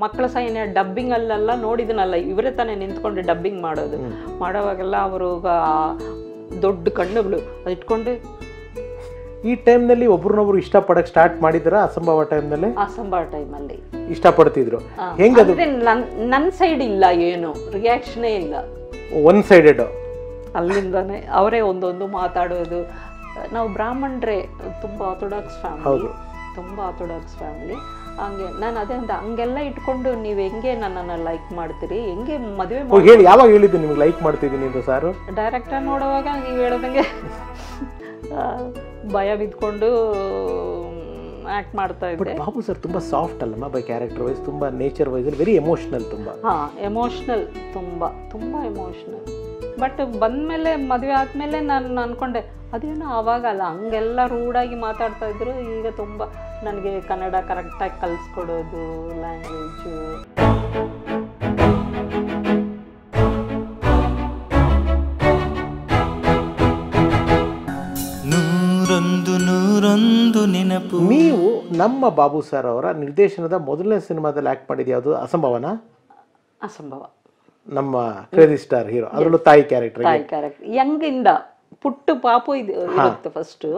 ಮಕ್ಕಳ ಸೈನ್ಯ ಡಬ್ಬಿಂಗಲ್ಲೆಲ್ಲ ನೋಡಿದನಲ್ಲ, ಇವರೇ ತಾನೇ ನಿಂತ್ಕೊಂಡು ಡಬ್ಬಿಂಗ್ ಮಾಡೋವಾಗೆಲ್ಲ ಅವರು ದೊಡ್ಡ ಕಣ್ಣುಗಳು ಅದು ಇಟ್ಕೊಂಡು ಈ ಟೈಮ್ನಲ್ಲಿ ಒಬ್ರನ್ನೊಬ್ರು ಇಷ್ಟಪಡಕ್ಕೆ ಸ್ಟಾರ್ಟ್ ಮಾಡಿದ್ರ ಅಸಂಭವ ಟೈಮ್ನಲ್ಲಿ? ಅಸಂಭವ ಟೈಮಲ್ಲಿ ಇಷ್ಟಪಡ್ತಿದ್ರು. ಹೆಂಗದು? ನನ್ನ ಸೈಡ್ ಇಲ್ಲ, ಏನು ರಿಯಾಕ್ಷನೇ ಇಲ್ಲ, ಒನ್ ಸೈಡೆಡ್. ಅಲ್ಲಿಂದಾನೆ ಅವರೇ ಒಂದೊಂದು ಮಾತಾಡೋದು. ನಾವು ಬ್ರಾಹ್ಮಣರೇ, ತುಂಬ ಆರ್ಥೋಡಾಕ್ಸ್ ಫ್ಯಾಮಿಲಿ, ತುಂಬ ಆರ್ಥೋಡಾಕ್ಸ್ ಫ್ಯಾಮಿಲಿ. ಹಂಗೆ ನಾನು ಅದೇ ಅಂತ ಹಂಗೆಲ್ಲ ಇಟ್ಕೊಂಡು ನೀವು ಹೆಂಗೆ ನನ್ನನ್ನು ಲೈಕ್ ಮಾಡ್ತೀರಿ, ಹೆಂಗೆ ಮದುವೆ ಹೇಳಿ, ಯಾವಾಗ ಹೇಳಿದ್ದು ನಿಮ್ಗೆ ಲೈಕ್ ಮಾಡ್ತಿದ್ದೀನಿ ಅಂತ ಸಾರು? ಡೈರೆಕ್ಟಾಗಿ ನೋಡುವಾಗ ನೀವು ಹೇಳೋದಂಗೆ ಭಯ ಬಿದ್ಕೊಂಡು ಆ್ಯಕ್ಟ್ ಮಾಡ್ತಾ ಇದ್ದೆ. ಬಾಬು ಸರ್ ತುಂಬ ಸಾಫ್ಟ್ ಅಲ್ಲಮ್ಮ ಬೈ ಕ್ಯಾರೆಕ್ಟರ್ ವೈಸ್, ತುಂಬ ನೇಚರ್ ವೈಸ್ ವೆರಿ ಎಮೋಷ್ನಲ್. ತುಂಬ ಎಮೋಷ್ನಲ್, ತುಂಬ ಎಮೋಷ್ನಲ್. ಬಟ್ ಬಂದಮೇಲೆ ಮದುವೆ ಆದಮೇಲೆ ನಾನು ಅಂದ್ಕೊಂಡೆ ಅದೇನೋ ಆವಾಗಲ್ಲ ಹಂಗೆಲ್ಲ ರೂಢಾಗಿ ಮಾತಾಡ್ತಾ ಇದ್ರು. ಈಗ ತುಂಬ ನನಗೆ ಕನ್ನಡ ಕರೆಕ್ಟಾಗಿ ಕಲಿಸ್ಕೊಡೋದು, ಲ್ಯಾಂಗ್ವೇಜು. ನೂರೊಂದು ನೆನಪು. ನೀವು ನಮ್ಮ ಬಾಬು ಸರ್ ಅವರ ನಿರ್ದೇಶನದ ಮೊದಲನೇ ಸಿನಿಮಾದಲ್ಲಿ ಆ್ಯಕ್ಟ್ ಮಾಡಿದ್ದು ಯಾವುದು? ಅಸಂಭವನಾ? ಅಸಂಭವ. ನಮ್ಮ ಕ್ರೇಜಿ ಸ್ಟಾರ್ ಹೀರೋ, ಅದರಲ್ಲೂ ತಾಯಿ ಕ್ಯಾರೆಕ್ಟರ್. ಯಂಗಿಂದ ಪುಟ್ಟು ಪಾಪು ಇರುತ್ತೆ ಫಸ್ಟು,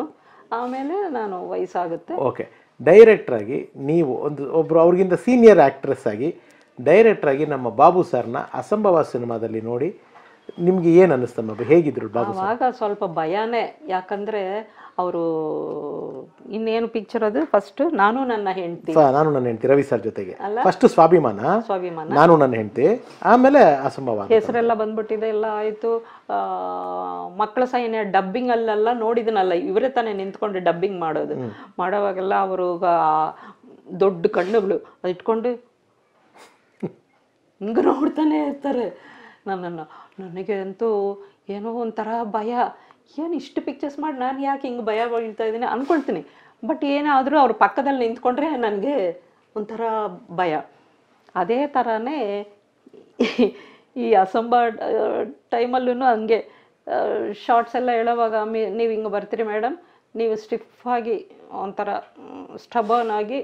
ಆಮೇಲೆ ನಾನು ವಯಸ್ಸಾಗುತ್ತೆ. ಓಕೆ. ಡೈರೆಕ್ಟರ್ ಆಗಿ ನೀವು ಒಬ್ಬರು ಅವ್ರಿಗಿಂತ ಸೀನಿಯರ್ ಆ್ಯಕ್ಟ್ರೆಸ್ ಆಗಿ ಡೈರೆಕ್ಟರ್ ಆಗಿ ನಮ್ಮ ಬಾಬು ಸರ್ನ ಅಸಂಭವ ಸಿನಿಮಾದಲ್ಲಿ ನೋಡಿ ನಿಮ್ಗೆ ಏನು ಅನ್ನಿಸ್ತಮ್ಮ? ಹೇಗಿದ್ರು ಬಾಬು ಸರ್? ಆವಾಗ ಸ್ವಲ್ಪ ಭಯನೇ, ಯಾಕಂದರೆ ಅವರು ಇನ್ನೇನು ಪಿಕ್ಚರ್ ಅದು ಫಸ್ಟ್ ನಾನು ನನ್ನ ಹೆಂಡತಿ ರವಿ ಸರ್ ಜೊತೆಗೆ ಫಸ್ಟ್ ಸ್ವಾಭಿಮಾನ, ನಾನು ನನ್ನ ಹೆಂಡತಿ, ಆಮೇಲೆ ಅಸಂಭವ ಹೆಸರೆಲ್ಲ ಬಂದ್ಬಿಟ್ಟಿದೆ, ಎಲ್ಲ ಆಯಿತು. ಮಕ್ಕಳ ಸೈನ್ಯ ಡಬ್ಬಿಂಗಲ್ಲೆಲ್ಲ ನೋಡಿದನಲ್ಲ, ಇವರೇ ತಾನೇ ನಿಂತ್ಕೊಂಡು ಡಬ್ಬಿಂಗ್ ಮಾಡೋವಾಗೆಲ್ಲ ಅವರು ದೊಡ್ಡ ಕಣ್ಣುಗಳು ಅದು ಇಟ್ಕೊಂಡು ಹಿಂಗೆ ನೋಡ್ತಾನೆ ಇರ್ತಾರೆ ನನ್ನನ್ನು. ನನಗೆ ಅಂತೂ ಏನೋ ಒಂಥರ ಭಯ, ಏನು ಇಷ್ಟು ಪಿಕ್ಚರ್ಸ್ ಮಾಡಿ ನಾನು ಯಾಕೆ ಹಿಂಗೆ ಭಯ ಬೀಳ್ತಾ ಇದ್ದೀನಿ ಅಂದ್ಕೊಳ್ತೀನಿ. ಬಟ್ ಏನಾದರೂ ಅವ್ರ ಪಕ್ಕದಲ್ಲಿ ನಿಂತ್ಕೊಂಡ್ರೆ ನನಗೆ ಒಂಥರ ಭಯ. ಅದೇ ಥರನೇ ಈ ಅಸಂಭವ ಟೈಮಲ್ಲೂ ಹಂಗೆ ಶಾರ್ಟ್ಸ್ ಎಲ್ಲ ಹೇಳೋವಾಗ ನೀವು ಹಿಂಗೆ ಬರ್ತೀರಿ ಮೇಡಮ್, ನೀವು ಸ್ಟಿಫಾಗಿ ಒಂಥರ ಸ್ಟಬರ್ನ್ ಆಗಿ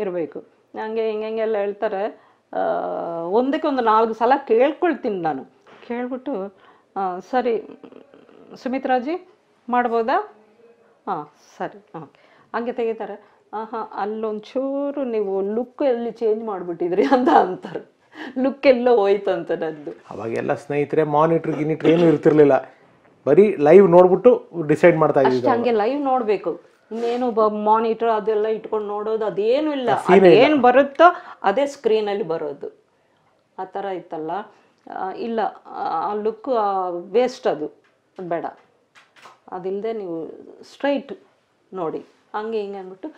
ಇರಬೇಕು, ಹಂಗೆ ಹಿಂಗೆಲ್ಲ ಹೇಳ್ತಾರೆ. ಒಂದಕ್ಕೆ ಒಂದು 4 ಸಲ ಕೇಳ್ಕೊಳ್ತೀನಿ ನಾನು. ಕೇಳ್ಬಿಟ್ಟು ಸರಿ ಸುಮಿತ್ರಾಜಿ ಮಾಡ್ಬೋದಾ? ಹಾಂ ಸರಿ, ಹಂಗೆ ತೆಗಿತಾರೆ. ಅಲ್ಲೊಂಚೂರು ನೀವು ಲುಕ್ ಎಲ್ಲಿ ಚೇಂಜ್ ಮಾಡಿಬಿಟ್ಟಿದ್ರಿ ಅಂತ ಅಂತಾರೆ. ಲುಕ್ ಎಲ್ಲೋ ಹೋಯ್ತು ಅಂತ ನಂದು. ಅವಾಗೆಲ್ಲ ಸ್ನೇಹಿತರೆ ಮಾನಿಟ್ರ್ ಗಿನಿಟ್ರ್ ಏನೂ ಇರ್ತಿರ್ಲಿಲ್ಲ, ಬರೀ ಲೈವ್ ನೋಡ್ಬಿಟ್ಟು ಡಿಸೈಡ್ ಮಾಡ್ತಾ ಇದ್ದೀವಿ. ಹಂಗೆ ಲೈವ್ ನೋಡಬೇಕು, ಇನ್ನೇನು ಮಾನಿಟರ್ ಅದೆಲ್ಲ ಇಟ್ಕೊಂಡು ನೋಡೋದು ಅದೇನು ಇಲ್ಲ. ಏನು ಬರುತ್ತೋ ಅದೇ ಸ್ಕ್ರೀನಲ್ಲಿ ಬರೋದು, ಆ ಥರ ಇತ್ತಲ್ಲ. ಇಲ್ಲ ಆ ಲುಕ್ ವೇಸ್ಟ್, ಅದು ಬೇಡ, ಅದಿಲ್ಲದೆ ನೀವು ಸ್ಟ್ರೈಟ್ ನೋಡಿ ಹಂಗೆ ಹಿಂಗೆ ಅಂದ್ಬಿಟ್ಟು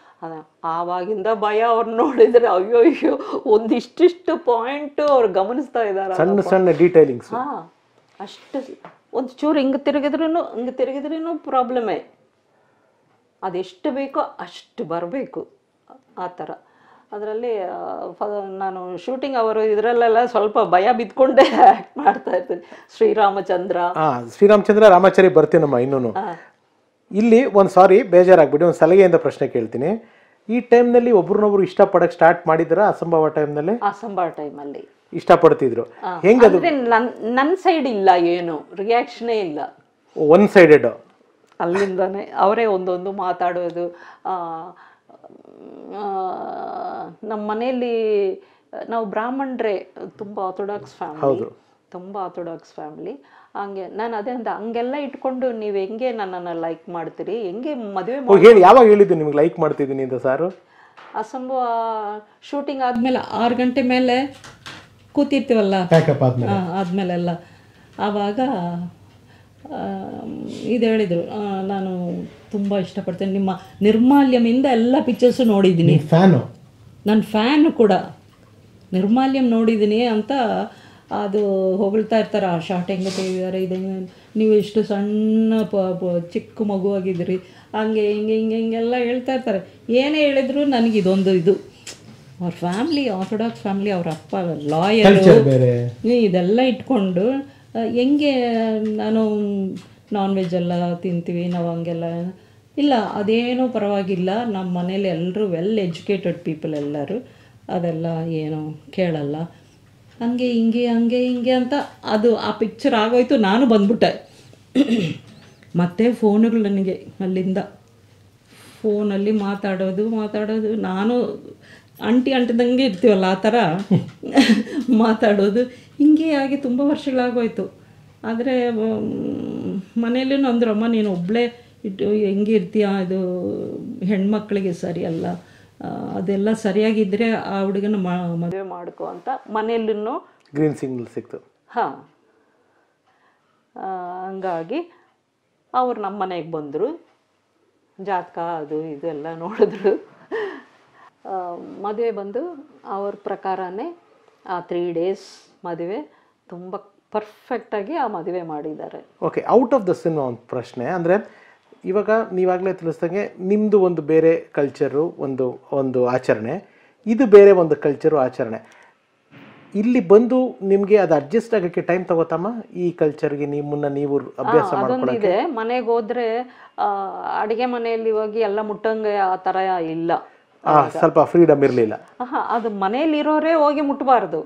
ಆವಾಗಿಂದ ಭಯ. ಅವ್ರು ನೋಡಿದರೆ ಅಯ್ಯೋ ಒಂದಿಷ್ಟಿಷ್ಟು ಪಾಯಿಂಟು ಅವ್ರು ಗಮನಿಸ್ತಾ ಇದ್ದಾರೆ, ಸಣ್ಣ ಸಣ್ಣ ಡೀಟೇಲಿಂಗ್ಸ್. ಅಷ್ಟು ಒಂದು ಚೂರು ಹಿಂಗೆ ತಿರುಗಿದ್ರೂ ಪ್ರಾಬ್ಲಮೇ. ಅದೆಷ್ಟು ಬೇಕೋ ಅಷ್ಟು ಬರಬೇಕು, ಆ ಥರ. ಅದರಲ್ಲಿ ನಾನು ಶೂಟಿಂಗ್ ಅವರು ಇದರಲ್ಲೆಲ್ಲ ಸ್ವಲ್ಪ ಭಯ ಬಿದ್ಕೊಂಡೇ ಆ್ಯಕ್ಟ್ ಮಾಡ್ತಾ ಇರ್ತೀನಿ. ಶ್ರೀರಾಮಚಂದ್ರ ರಾಮಾಚಾರಿ ಬರ್ತೀನಮ್ಮ. ಇನ್ನೂ ಇಲ್ಲಿ ಸಾರಿ ಬೇಜಾರಾಗ್ಬಿಟ್ಟು ಒಂದು ಸಲಹೆಯಿಂದ ಪ್ರಶ್ನೆ ಕೇಳ್ತೀನಿ. ಈ ಟೈಮ್ನಲ್ಲಿ ಒಬ್ರನ್ನೊಬ್ರು ಇಷ್ಟಪಡಕ್ಕೆ ಸ್ಟಾರ್ಟ್ ಮಾಡಿದ್ರ ಅಸಂಭವ ಟೈಮ್ನಲ್ಲಿ? ಅಸಂಭವ ಟೈಮಲ್ಲಿ ಇಷ್ಟಪಡ್ತಿದ್ರು. ಹೆಂಗದು? ನನ್ನ ಸೈಡ್ ಇಲ್ಲ, ಏನು ರಿಯಾಕ್ಷನೇ ಇಲ್ಲ, ಒನ್ ಸೈಡೆಡ್. ಅಲ್ಲಿಂದಾನೆ ಅವರೇ ಒಂದೊಂದು ಮಾತಾಡೋದು. ನಮ್ಮ ಮನೆಯಲ್ಲಿ ನಾವು ಬ್ರಾಹ್ಮಣರೇ, ತುಂಬ ಆರ್ಥೋಡಾಕ್ಸ್ ಫ್ಯಾಮಿಲಿ, ತುಂಬ ಆರ್ಥೋಡಾಕ್ಸ್ ಫ್ಯಾಮಿಲಿ. ಹಂಗೆ ನಾನು ಅದೇ ಅಂತ ಹಂಗೆಲ್ಲ ಇಟ್ಕೊಂಡು ನೀವು ಹೆಂಗೆ ನನ್ನನ್ನು ಲೈಕ್ ಮಾಡ್ತೀರಿ, ಹೆಂಗೆ ಮದುವೆ ಹೇಳಿ, ಯಾವಾಗ ಹೇಳಿದ್ದು ನಿಮ್ಗೆ ಲೈಕ್ ಮಾಡ್ತಿದ್ದೀನಿ ಅಂತ ಸಾರು? ಅಸಂಭವ ಶೂಟಿಂಗ್ ಆದಮೇಲೆ 6 ಗಂಟೆ ಮೇಲೆ ಕೂತಿರ್ತೀವಲ್ಲ, ಆದಮೇಲೆಲ್ಲ ಆವಾಗ ಇದು ಹೇಳಿದರು, ನಾನು ತುಂಬ ಇಷ್ಟಪಡ್ತೇನೆ ನಿಮ್ಮ ನಿರ್ಮಾಲ್ಯಮಿಂದ ಎಲ್ಲ ಪಿಕ್ಚರ್ಸು ನೋಡಿದ್ದೀನಿ, ನನ್ನ ಫ್ಯಾನು ಕೂಡ, ನಿರ್ಮಾಲ್ಯಂ ನೋಡಿದ್ದೀನಿ ಅಂತ ಅದು ಹೊಗಳ್ತಾ ಇರ್ತಾರೆ. ಆ ಶಾರ್ಟ್ ಹೆಂಗೆ ತೆಗೆದಿದ್ದಾರೆ, ಇದು ನೀವು ಎಷ್ಟು ಸಣ್ಣ ಚಿಕ್ಕ ಮಗುವಾಗಿದ್ದೀರಿ, ಹಂಗೆ ಹಿಂಗೆಲ್ಲ ಹೇಳ್ತಾ ಇರ್ತಾರೆ. ಏನೇ ಹೇಳಿದ್ರು ನನಗೆ ಇದೊಂದು ಇದು ಅವ್ರ ಫ್ಯಾಮ್ಲಿ, ಆರ್ಥೋಡಾಕ್ಸ್ ಫ್ಯಾಮ್ಲಿ, ಅವ್ರ ಅಪ್ಪ ಲಾಯರು, ಇದೆಲ್ಲ ಇಟ್ಕೊಂಡು ಹೆಂಗೆ ನಾನು ನಾನ್ ವೆಜ್ ಎಲ್ಲ ತಿಂತೀವಿ ನಾವು, ಹಂಗೆಲ್ಲ ಇಲ್ಲ, ಅದೇನೂ ಪರವಾಗಿಲ್ಲ. ನಮ್ಮ ಮನೇಲಿ ಎಲ್ಲರೂ ವೆಲ್ ಎಜುಕೇಟೆಡ್ ಪೀಪಲ್ ಎಲ್ಲರೂ. ಅದೆಲ್ಲ ಏನು ಕೇಳಲ್ಲ. ಹಂಗೆ ಹಿಂಗೆ ಅಂತ ಅದು ಆ ಪಿಕ್ಚರ್ ಆಗೋಯ್ತು. ನಾನು ಬಂದ್ಬಿಟ್ಟೆ. ಮತ್ತು ಫೋನುಗಳು ನನಗೆ ಅಲ್ಲಿಂದ ಫೋನಲ್ಲಿ ಮಾತಾಡೋದು ನಾನು ಅಂಟಿದಂಗೆ ಇರ್ತೀವಲ್ಲ ಆ ಥರ ಮಾತಾಡೋದು ಹಿಂಗೆ ಆಗಿ ತುಂಬ ವರ್ಷಗಳಾಗೋಯ್ತು. ಆದರೆ ಮನೇಲಿ ಅಂದ್ರಮ್ಮ ನೀನು ಒಬ್ಬಳೇ ಇಟ್ಟು ಹೆಂಗೆ ಇರ್ತೀಯ, ಇದು ಹೆಣ್ಮಕ್ಳಿಗೆ ಸರಿಯಲ್ಲ, ಅದೆಲ್ಲ ಸರಿಯಾಗಿದ್ದರೆ ಆ ಹುಡುಗನ ಮದುವೆ ಮಾಡ್ಕೊ ಅಂತ ಮನೆಯಲ್ಲೂ ಗ್ರೀನ್ ಸಿಗ್ನಲ್ ಸಿಕ್ತು. ಹಾಂ, ಹಂಗಾಗಿ ಅವ್ರು ನಮ್ಮ ಮನೆಗೆ ಬಂದರು. ಜಾತಕ ಅದು ಇದು ಎಲ್ಲ ನೋಡಿದ್ರು. ಮದುವೆ ಬಂದು ಅವ್ರ ಪ್ರಕಾರನೇ ಆ 3 days ಮದುವೆ ತುಂಬ ಪರ್ಫೆಕ್ಟಾಗಿ ಆ ಮದುವೆ ಮಾಡಿದ್ದಾರೆ. Okay, out of the cinema ಒಂದು ಪ್ರಶ್ನೆ ಅಂದರೆ, ಇವಾಗ ನೀವಾಗಲೇ ತಿಳಿಸ್ದಂಗೆ ನಿಮ್ಮದು ಒಂದು ಬೇರೆ ಕಲ್ಚರು, ಒಂದು ಆಚರಣೆ, ಇದು ಬೇರೆ ಒಂದು ಕಲ್ಚರು ಆಚರಣೆ. ಇಲ್ಲಿ ಬಂದು ನಿಮಗೆ ಅದು ಅಡ್ಜಸ್ಟ್ ಆಗೋಕ್ಕೆ ಟೈಮ್ ತಗೋತಮ್ಮ? ಈ ಕಲ್ಚರ್ಗೆ ನೀವು ಅಭ್ಯಾಸ ಅದೊಂದಿದೆ. ಮನೆಗೆ ಹೋದ್ರೆ ಅಡುಗೆ ಮನೆಯಲ್ಲಿ ಹೋಗಿ ಎಲ್ಲ ಮುಟ್ಟಂಗೆ ಆ ಥರ ಇಲ್ಲ. ಸ್ವಲ್ಪ ಫ್ರೀಡಮ್ ಇರಲಿಲ್ಲ. ಅದು ಮನೆಯಲ್ಲಿ ಇರೋರೇ ಹೋಗಿ ಮುಟ್ಟಬಾರ್ದು.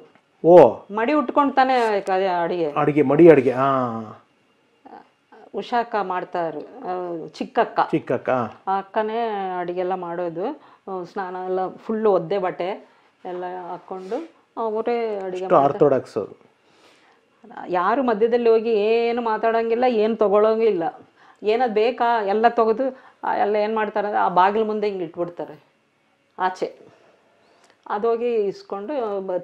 ಓ, ಮಡಿ ಉಟ್ಕೊಂಡು ತಾನೇ ಅಡಿಗೆ ಮಡಿ ಅಡಿಗೆ. ಉಷಾಕ ಮಾಡ್ತಾರೆ, ಚಿಕ್ಕಕ್ಕ. ಆ ಅಕ್ಕನೇ ಅಡಿಗೆಲ್ಲ ಮಾಡೋದು. ಸ್ನಾನ ಎಲ್ಲ ಫುಲ್ಲು ಒದ್ದೆ ಬಟ್ಟೆ ಎಲ್ಲ ಹಾಕ್ಕೊಂಡು ಅವರೇ ಅಡಿಗೆ. ಆರ್ಥೋಡಾಕ್ಸ್. ಯಾರು ಮಧ್ಯದಲ್ಲಿ ಹೋಗಿ ಏನು ಮಾತಾಡೋಂಗಿಲ್ಲ, ಏನು ತೊಗೊಳೋಂಗಿಲ್ಲ. ಏನದು ಬೇಕಾ ಎಲ್ಲ ತೆಗೆದು ಎಲ್ಲ ಏನು ಮಾಡ್ತಾರೆ ಅಂದರೆ ಆ ಬಾಗಿಲು ಮುಂದೆ ಹಿಂಗೆ ಇಟ್ಬಿಡ್ತಾರೆ ಆಚೆ. ಅದೋಗಿ ಇಸ್ಕೊಂಡು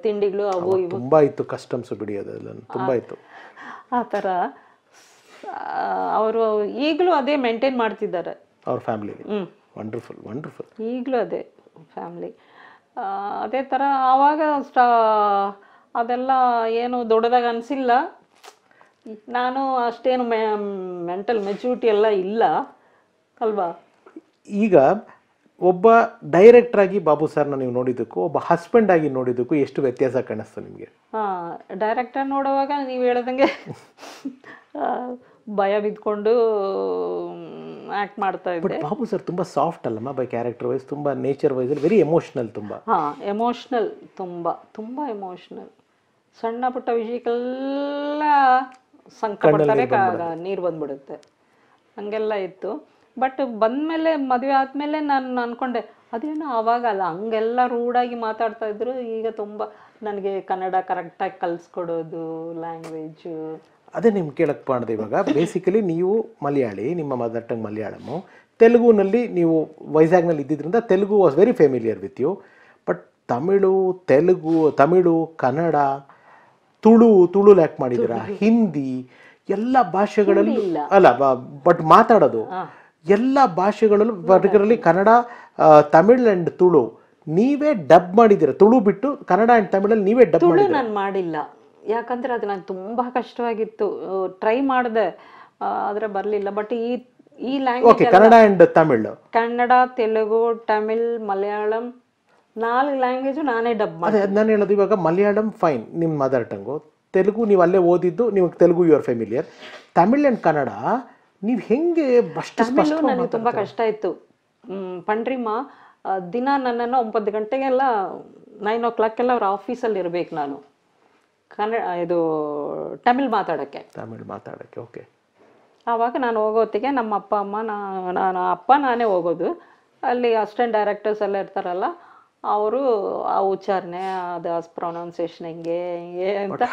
ತಿಂಡಿಗಳು ಅವು ಇವು ತುಂಬ ಇತ್ತು. ಕಸ್ಟಮ್ಸ್ ಬಿಡಿಯೋದೆಲ್ಲ ತುಂಬ ಇತ್ತು. ಆ ಥರ ಅವರು ಈಗಲೂ ಅದೇ ಮೇಂಟೈನ್ ಮಾಡ್ತಿದ್ದಾರೆ ಅವ್ರ ಫ್ಯಾಮಿಲಿ. ವಂಡರ್ಫುಲ್. ಈಗಲೂ ಅದೇ ಫ್ಯಾಮ್ಲಿ. ಅದೇ ಥರ ಆವಾಗ ಅದೆಲ್ಲ ಏನು ದೊಡ್ಡದಾಗಿ ಅನಿಸಿಲ್ಲ. ನಾನು ಅಷ್ಟೇನು ಮೆಂಟಲ್ ಮೆಚುರಿಟಿ ಎಲ್ಲ ಇಲ್ಲ ಅಲ್ವಾ. ಈಗ ಒಬ್ಬ ಡೈರೆಕ್ಟ್ರಾಗಿ ಬಾಬು ಸರ್ನ ನೀವು ನೋಡಿದ್ದಕ್ಕೂ ಒಬ್ಬ ಹಸ್ಬೆಂಡ್ ಆಗಿ ನೋಡಿದ್ದಕ್ಕೂ ಎಷ್ಟು ವ್ಯತ್ಯಾಸ ಕಾಣಿಸ್ತು ನಿಮಗೆ? ಡೈರೆಕ್ಟರ್ ನೋಡುವಾಗ ನೀವು ಹೇಳ್ದಂಗೆ ಭಯ ಬಿದ್ಕೊಂಡು ಆ್ಯಕ್ಟ್ ಮಾಡ್ತಾ ಇದ್ದೆ. ಬಾಬು ಸರ್ ತುಂಬ ಸಾಫ್ಟ್ ಅಲ್ಲಮ್ಮ, ಬೈ ಕ್ಯಾರೆಕ್ಟರ್ ವೈಸ್, ತುಂಬ ನೇಚರ್ ವೈಸ್ ವೆರಿ ಎಮೋಷ್ನಲ್. ತುಂಬ ಎಮೋಷ್ನಲ್, ತುಂಬ ಎಮೋಷ್ನಲ್. ಸಣ್ಣ ಪುಟ್ಟ ವಿಷಯಕ್ಕೆಲ್ಲ ಸಂಕಟ ಪಡ್ತಾರೆ, ನೀರು ಬಂದ್ಬಿಡುತ್ತೆ, ಹಂಗೆಲ್ಲ ಇತ್ತು. ಬಟ್ ಬಂದಮೇಲೆ ಮದುವೆ ಆದಮೇಲೆ ನಾನು ಅಂದ್ಕೊಂಡೆ ಅದೇನೋ ಆವಾಗ ಅಲ್ಲ ಹಂಗೆಲ್ಲ ರೂಢಾಗಿ ಮಾತಾಡ್ತಾ ಇದ್ರು. ಈಗ ತುಂಬ ನನಗೆ ಕನ್ನಡ ಕರೆಕ್ಟಾಗಿ ಕಲಿಸ್ಕೊಡೋದು, ಲ್ಯಾಂಗ್ವೇಜು. ಅದೇ ನಿಮ್ಗೆ ಕೇಳಕ್ಕೆ ಮಾಡಿದೆ. ಇವಾಗ ಬೇಸಿಕಲಿ ನೀವು ಮಲಯಾಳಿ, ನಿಮ್ಮ ಮದರ್ ಟಂಗ್ ಮಲಯಾಳಮು. ತೆಲುಗುನಲ್ಲಿ ನೀವು ವೈಜಾಗ್ನಲ್ಲಿ ಇದ್ದಿದ್ದರಿಂದ Telugu was very familiar with you. But Tamil, Kannada, Tulu lack ಮಾಡಿದ್ದೀರಾ, ಹಿಂದಿ ಎಲ್ಲ ಭಾಷೆಗಳಲ್ಲಿ ಅಲ್ಲ, ಬಟ್ ಮಾತಾಡೋದು ಎಲ್ಲ ಭಾಷೆಗಳಲ್ಲೂ, ಪರ್ಟಿಕ್ಯುಲರ್ಲಿ ಕನ್ನಡ, ತಮಿಳ್ ಆ್ಯಂಡ್ ತುಳು ನೀವೇ ಡಬ್ ಮಾಡಿದ್ದೀರಾ. ತುಳು ಬಿಟ್ಟು ಕನ್ನಡ ಆ್ಯಂಡ್ ತಮಿಳಲ್ಲಿ ನೀವೇ ಡಬ್ ಮಾಡಿದ್ದೀರಾ. ನಾನು ಮಾಡಿಲ್ಲ, ಯಾಕಂದರೆ ಅದು ನನಗೆ ತುಂಬ ಕಷ್ಟವಾಗಿತ್ತು. ಟ್ರೈ ಮಾಡಿದೆ ಆದರೆ ಬರಲಿಲ್ಲ. ಬಟ್ ಈ language Kannada and Tamil, Kannada, Telugu, Tamil, Malayalam 4 language ನಾನೇ ಡಬ್ ಮಾಡಿ. ಅದೇ ನಾನು ಹೇಳೋದು. ಇವಾಗ ಮಲಯಾಳಂ ಫೈನ್, ನಿಮ್ಮ ಮದರ್ ಟಂಗು. ತೆಲುಗು ನೀವು ಅಲ್ಲೇ ಓದಿದ್ದು, ನಿಮಗೆ Telugu your familiar. Tamil and Kannada ನೀವು ಹೆಂಗೆ? ತಮಿಳು ನನಗೆ ತುಂಬ ಕಷ್ಟ ಇತ್ತು. ಪಂಡ್ರಿಮ್ಮ ದಿನ ನನ್ನನ್ನು 9 ಗಂಟೆಗೆಲ್ಲ 9 o'clock ಅವ್ರ ಆಫೀಸಲ್ಲಿ ಇರಬೇಕು ನಾನು ಇದು ತಮಿಳ್ ಮಾತಾಡೋಕ್ಕೆ. ಓಕೆ. ಆವಾಗ ನಾನು ಹೋಗೋತ್ತಿಗೆ ನಮ್ಮ ಅಪ್ಪ ಅಮ್ಮ ನಾನೇ ಹೋಗೋದು. ಅಲ್ಲಿ ಅಸಿಸ್ಟೆಂಟ್ ಡೈರೆಕ್ಟರ್ಸ್ ಎಲ್ಲ ಇರ್ತಾರಲ್ಲ, ಅವರು ಆ ಉಚ್ಚಾರಣೆ, ಅದು ಪ್ರೊನೌನ್ಸಿಯೇಷನ್ ಹಿಂಗೆ ಅಂತ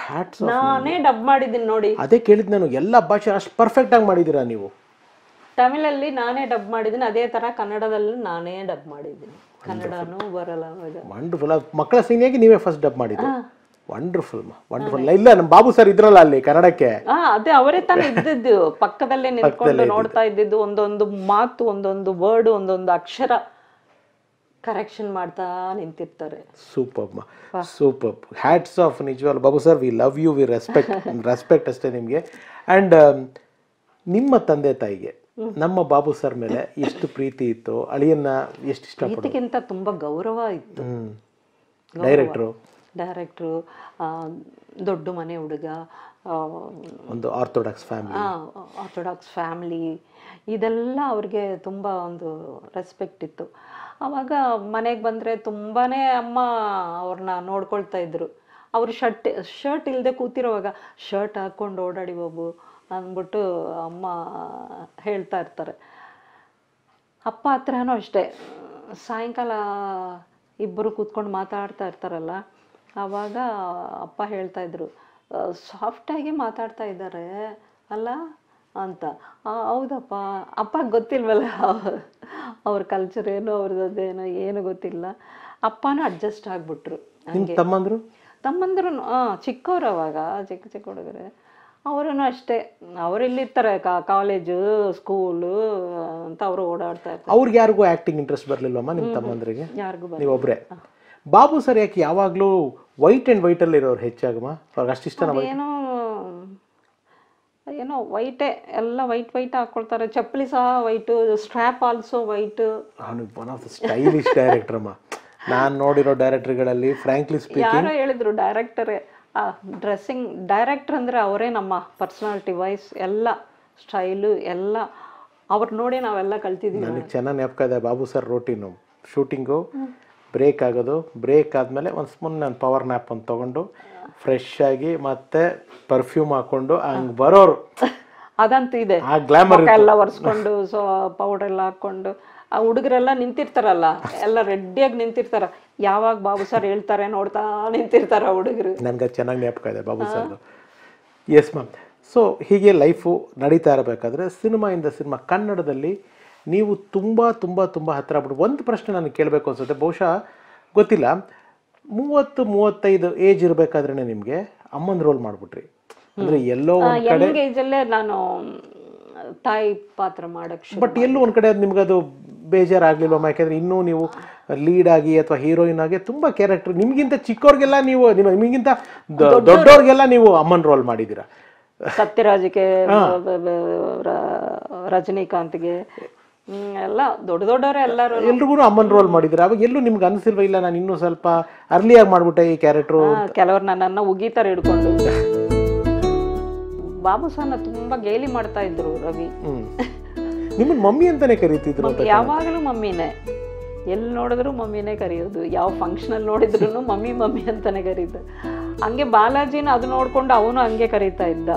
ನಾನೇ ಡಬ್ ಮಾಡಿದ್ದೀನಿ ನೋಡಿ. ಅದೇ ಕೇಳಿದ್ ನಾನು, ಎಲ್ಲ ಭಾಷೆ ಅಷ್ಟು ಪರ್ಫೆಕ್ಟ್ ಆಗಿ ಮಾಡಿದ್ದೀರಾ ನೀವು. ತಮಿಳಲ್ಲಿ ನಾನೇ ಡಬ್ ಮಾಡಿದ್ದೀನಿ, ಅದೇ ಥರ ಕನ್ನಡದಲ್ಲಿ ನಾನೇ ಡಬ್ ಮಾಡಿದ್ದೀನಿ. ಕನ್ನಡನೂ ಬರಲ್ಲ. ವಂಡರ್ಫುಲ್. ಮಕ್ಕಳ ಸೀನಿಯಾಗಿ ನೀವೇ ಫಸ್ಟ್ ಡಬ್ ಮಾಡಿದ್ದೀರಾ. ವಂಡರ್ಫುಲ್. ಇಲ್ಲ, ನಮ್ಮ ಬಾಬು ಸರ್ ಇದ್ರಲ್ಲ ಅಲ್ಲಿ ಕನ್ನಡಕ್ಕೆ. ಅದೇ ಅವರೇ ತಾನೇ ಇದ್ದಿದ್ದು, ಪಕ್ಕದಲ್ಲೇ ನಿಂತ್ಕೊಂಡು ನೋಡ್ತಾ ಇದ್ದಿದ್ದು. ಒಂದೊಂದು ಮಾತು, ಒಂದೊಂದು ವರ್ಡ್, ಒಂದೊಂದು ಅಕ್ಷರ ಕರೆಕ್ಷನ್ ಮಾಡ್ತಾ ನಿಂತಿರ್ತಾರೆ. ಸೂಪರ್. Hats off. ನಿಜವಾಗ್ಲೂ Babu sir, we love you, we respect ಅಷ್ಟೇ ನಿಮಗೆ. ಆ್ಯಂಡ್ ನಿಮ್ಮ ತಂದೆ ತಾಯಿಗೆ ನಮ್ಮ ಬಾಬು ಸರ್ ಮೇಲೆ ಎಷ್ಟು ಪ್ರೀತಿ ಇತ್ತು? ಅಳಿಯನ್ನ ಎಷ್ಟು ಇಷ್ಟಪಟ್ಟು? ಪ್ರೀತಿಗಿಂತ ತುಂಬ ಗೌರವ ಇತ್ತು. ಡೈರೆಕ್ಟ್ರು, ದೊಡ್ಡ ಮನೆ ಹುಡುಗ, ಒಂದು ಆರ್ಥೋಡಾಕ್ಸ್ ಫ್ಯಾಮಿಲಿ, ಇದೆಲ್ಲ ಅವ್ರಿಗೆ ತುಂಬ ಒಂದು ರೆಸ್ಪೆಕ್ಟ್ ಇತ್ತು. ಆವಾಗ ಮನೆಗೆ ಬಂದರೆ ತುಂಬಾ ಅಮ್ಮ ಅವ್ರನ್ನ ನೋಡ್ಕೊಳ್ತಾ ಇದ್ರು. ಅವರು ಶರ್ಟ್ ಇಲ್ಲದೆ ಕೂತಿರೋವಾಗ ಶರ್ಟ್ ಹಾಕ್ಕೊಂಡು ಓಡಾಡಿ ಬಾಬು ಅಂದ್ಬಿಟ್ಟು ಅಮ್ಮ ಹೇಳ್ತಾ ಇರ್ತಾರೆ. ಅಪ್ಪ ಹತ್ರನೂ ಅಷ್ಟೇ, ಸಾಯಂಕಾಲ ಇಬ್ಬರು ಕೂತ್ಕೊಂಡು ಮಾತಾಡ್ತಾ ಇರ್ತಾರಲ್ಲ, ಆವಾಗ ಅಪ್ಪ ಹೇಳ್ತಾಯಿದ್ರು, ಸಾಫ್ಟಾಗಿ ಮಾತಾಡ್ತಾ ಇದ್ದಾರೆ ಅಲ್ಲ ಅಂತ. ಹೌದಪ್ಪ, ಅಪ್ಪಗೆ ಗೊತ್ತಿಲ್ವಲ್ಲ ಅವ್ರ ಕಲ್ಚರ್ ಏನು ಅವ್ರದ್ದೇನೋ ಏನು ಗೊತ್ತಿಲ್ಲ. ಅಪ್ಪನೂ ಅಡ್ಜಸ್ಟ್ ಆಗಿಬಿಟ್ರು. ಹಂಗೆ ತಮ್ಮಂದ್ರು ಚಿಕ್ಕವ್ರು, ಅವಾಗ ಚಿಕ್ಕ ಹುಡುಗರು. ಅವರೂ ಅಷ್ಟೇ, ಅವ್ರು ಇಲ್ಲಿರ್ತಾರೆ, ಕಾಲೇಜು ಸ್ಕೂಲು ಅಂತ ಅವರು ಓಡಾಡ್ತಾ ಇರ್ತಾರೆ. ಅವ್ರಿಗೆ ಯಾರಿಗೂ ಆ್ಯಕ್ಟಿಂಗ್ ಇಂಟ್ರೆಸ್ಟ್ ಬರಲಿಲ್ವಮ್ಮ ನಿಮ್ಮ ತಮ್ಮಂದ್ರಿಗೆ? ಯಾರಿಗೂ ನೀವು ಒಬ್ಬರೇ. ಬಾಬು ಸರ್ ಯಾಕೆ ಯಾವಾಗಲೂ ವೈಟ್ ಆ್ಯಂಡ್ ವೈಟಲ್ಲಿ ಇರೋರು ಹೆಚ್ಚಾಗಮ್ಮ? ಅವ್ರಿಗೆ ಅಷ್ಟಿಷ್ಟ? ಏನೋ ವೈಟೇ, ಎಲ್ಲ ವೈಟ್ ಹಾಕ್ಕೊಳ್ತಾರೆ. ಚಪ್ಪಲಿ ಸಹ white, strap also white. One of the stylish director ಅಮ್ಮ ನಾನು ನೋಡಿರೋ ಡೈರೆಕ್ಟರ್ಗಳಲ್ಲಿ. ಫ್ರ್ಯಾಂಕ್ಲಿ ಸ್ಪೀಕಿಂಗ್, ಯಾರೋ ಹೇಳಿದ್ರು ಡೈರೆಕ್ಟರೇ ಡ್ರೆಸ್ಸಿಂಗ್ ಡೈರೆಕ್ಟರ್ ಅಂದರೆ ಅವರೇ ನಮ್ಮ ಪರ್ಸನಾಲಿಟಿ ವೈಸ್ ಎಲ್ಲ ಸ್ಟೈಲು ಎಲ್ಲ ಅವ್ರು ನೋಡಿ ನಾವೆಲ್ಲ ಕಲ್ತಿದ್ದೀವಿ. ನನಗೆ ಚೆನ್ನಾಗಿ ನೆನಪು ಇದೆ ಬಾಬು ಸರ್ ರೋಟೀನು. ಶೂಟಿಂಗು ಬ್ರೇಕ್ ಆಗೋದು, ಬ್ರೇಕ್ ಆದಮೇಲೆ ಒಂದು ಸ್ಪೂನ್ ನಾನು ಪವರ್ ನ್ಯಾಪ್ ಒಂದು ತೊಗೊಂಡು ಫ್ರೆಶ್ ಆಗಿ ಮತ್ತೆ ಪರ್ಫ್ಯೂಮ್ ಹಾಕ್ಕೊಂಡು ಹಂಗೆ ಬರೋರು. ಅದಂತೂ ಇದೆ, ಆ ಗ್ಲಾಮರ್ ಎಲ್ಲ ಒರೆಸ್ಕೊಂಡು ಪೌಡರ್ ಎಲ್ಲ ಹಾಕ್ಕೊಂಡು. ಆ ಹುಡುಗರೆಲ್ಲ ನಿಂತಿರ್ತಾರಲ್ಲ, ಎಲ್ಲ ರೆಡ್ಡಿಯಾಗಿ ನಿಂತಿರ್ತಾರ, ಯಾವಾಗ ಬಾಬು ಸರ್ ಹೇಳ್ತಾರೆ ನೋಡ್ತಾ ನಿಂತಿರ್ತಾರ ಹುಡುಗರು. ನನಗೆ ಚೆನ್ನಾಗಿ ಜ್ಞಾಪಕ ಇದೆ ಬಾಬು ಸರ್ದು. Yes ma'am. ಸೊ ಹೀಗೆ ಲೈಫು ನಡೀತಾ ಇರಬೇಕಾದ್ರೆ ಸಿನಿಮಾಯಿಂದ ಸಿನಿಮಾ ಕನ್ನಡದಲ್ಲಿ ನೀವು ತುಂಬ ತುಂಬ ತುಂಬ ಹತ್ತಿರ ಆಗ್ಬಿಟ್ಟು ಒಂದು ಪ್ರಶ್ನೆ ನನಗೆ ಕೇಳಬೇಕು ಅನ್ಸುತ್ತೆ. ಬಹುಶಃ ಗೊತ್ತಿಲ್ಲ, 30-35 ಏಜ್ ಇರಬೇಕಾದ್ರೆ ನಿಮಗೆ ಅಮ್ಮನ ರೋಲ್ ಮಾಡಿಬಿಟ್ರಿ. ಅಂದರೆ ಎಲ್ಲೋ ಯಂಗ್ ಏಜಲ್ಲೇ ನಾನು ತಾಯಿ ಪಾತ್ರ ಮಾಡಕ್ಕೆ. ಬಟ್ ಎಲ್ಲೂ ಒಂದು ಕಡೆ ನಿಮ್ಗದು ಬೇಜಾರಾಗಲಿಲ್ವಮ್ಮ? ಯಾಕೆಂದರೆ ಇನ್ನೂ ನೀವು ಲೀಡ್ ಆಗಿ ಅಥವಾ ಹೀರೋಯಿನ್ ಆಗಿ ತುಂಬ ಕ್ಯಾರೆಕ್ಟರ್, ನಿಮಗಿಂತ ಚಿಕ್ಕವ್ರಿಗೆಲ್ಲ ನೀವು, ನಿಮಗಿಂತ ದೊಡ್ಡವ್ರಿಗೆಲ್ಲ ನೀವು ಅಮ್ಮನ ರೋಲ್ ಮಾಡಿದ್ದೀರಾ. ಸತ್ಯರಾಜ್ಗೆ, ರಜನಿಕಾಂತ್ಗೆ ಎಲ್ಲ ದೊಡ್ಡವರೇ ಎಲ್ಲರೂ ಎಲ್ರಿಗೂ ಅಮ್ಮನ ರೋಲ್ ಮಾಡಿದ್ದೀರಾ. ಅವಾಗ ಎಲ್ಲೂ ನಿಮ್ಗೆ ಅನಿಸಿಲ್ವ ಇಲ್ಲ ನಾನು ಇನ್ನೂ ಸ್ವಲ್ಪ ಅರ್ಲಿಯಾಗಿ ಮಾಡ್ಬಿಟ್ಟೆ ಈ ಕ್ಯಾರೆಕ್ಟ್ರು? ಕೆಲವರು ನನ್ನನ್ನು ಉಗೀತಾರೆ ಹಿಡ್ಕೊಂಡು. ಬಾಬು ಸರ್ನ ತುಂಬಾ ಗೇಲಿ ಮಾಡ್ತಾ ಇದ್ರು ರವಿ. ನಿಮ್ಮ ಮಮ್ಮಿ ಅಂತಾನೆ ಕರೀತಿದ್ರು? ಯಾವಾಗಲೂ ಮಮ್ಮಿನೇ, ಎಲ್ಲಿ ನೋಡಿದ್ರು ಮಮ್ಮಿನೇ ಕರೆಯೋದು. ಯಾವ ಫಂಕ್ಷನಲ್ಲಿ ನೋಡಿದ್ರು ಮಮ್ಮಿ ಅಂತಾನೆ ಕರೀತು. ಹಂಗೆ ಬಾಲಾಜಿನ ಅದು ನೋಡ್ಕೊಂಡು ಅವನು ಹಂಗೆ ಕರೀತಾ ಇದ್ದ.